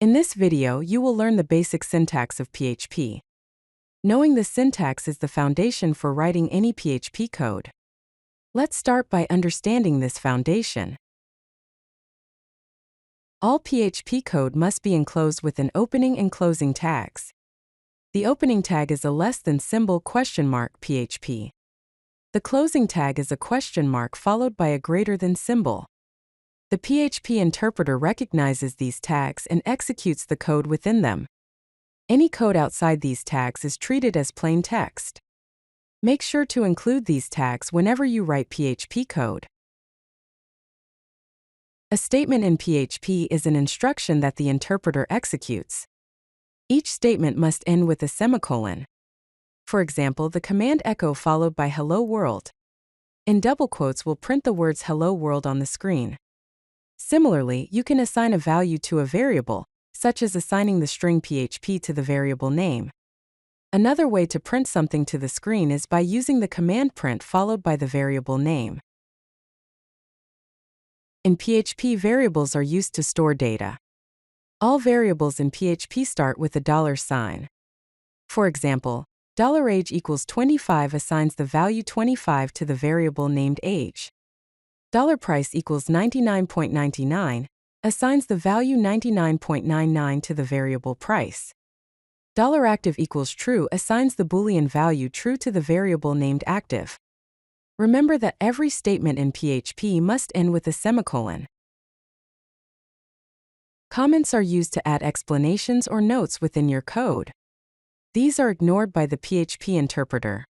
In this video, you will learn the basic syntax of PHP. Knowing the syntax is the foundation for writing any PHP code. Let's start by understanding this foundation. All PHP code must be enclosed with an opening and closing tags. The opening tag is a less than symbol $PHP. The closing tag is a question mark followed by a greater than symbol. The PHP interpreter recognizes these tags and executes the code within them. Any code outside these tags is treated as plain text. Make sure to include these tags whenever you write PHP code. A statement in PHP is an instruction that the interpreter executes. Each statement must end with a semicolon. For example, the command echo followed by hello world. In double quotes will print the words hello world on the screen. Similarly, you can assign a value to a variable, such as assigning the string PHP to the variable name. Another way to print something to the screen is by using the command print followed by the variable name. In PHP, variables are used to store data. All variables in PHP start with a $sign. For example, $age equals 25 assigns the value 25 to the variable named age. $price equals 99.99 assigns the value 99.99 to the variable price. $active equals true assigns the Boolean value true to the variable named active. Remember that every statement in PHP must end with a semicolon. Comments are used to add explanations or notes within your code. These are ignored by the PHP interpreter.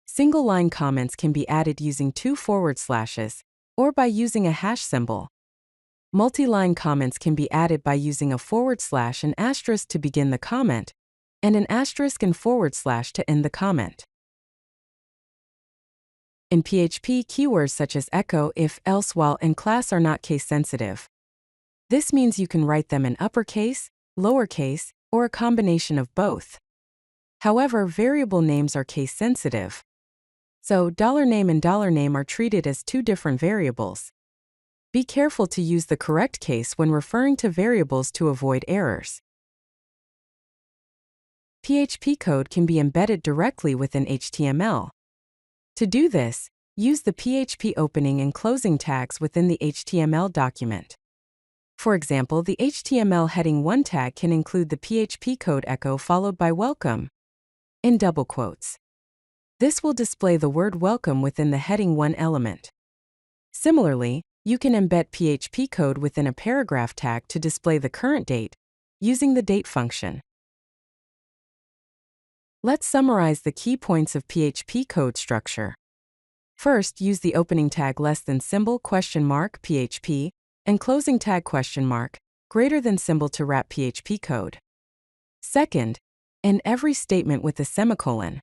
Single-line comments can be added using 2 forward slashes, or by using a hash symbol. Multi-line comments can be added by using a forward slash and asterisk to begin the comment, and an asterisk and forward slash to end the comment. In PHP, keywords such as echo, if, else, while, and class are not case sensitive. This means you can write them in uppercase, lowercase, or a combination of both. However, variable names are case sensitive. So, $name and $name are treated as 2 different variables. Be careful to use the correct case when referring to variables to avoid errors. PHP code can be embedded directly within HTML. To do this, use the PHP opening and closing tags within the HTML document. For example, the HTML heading 1 tag can include the PHP code echo followed by welcome in double quotes. This will display the word welcome within the heading 1 element. Similarly, you can embed PHP code within a paragraph tag to display the current date, using the date function. Let's summarize the key points of PHP code structure. First, use the opening tag less than symbol $PHP and closing tag greater than symbol to wrap PHP code. Second, end every statement with a semicolon.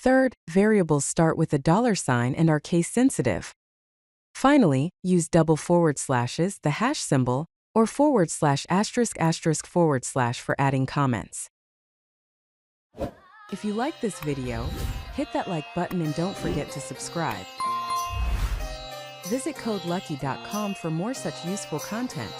Third, variables start with a $sign and are case sensitive. Finally, use double forward slashes, the hash symbol, or forward slash asterisk asterisk forward slash for adding comments. If you like this video, hit that like button and don't forget to subscribe. Visit codelucky.com for more such useful content.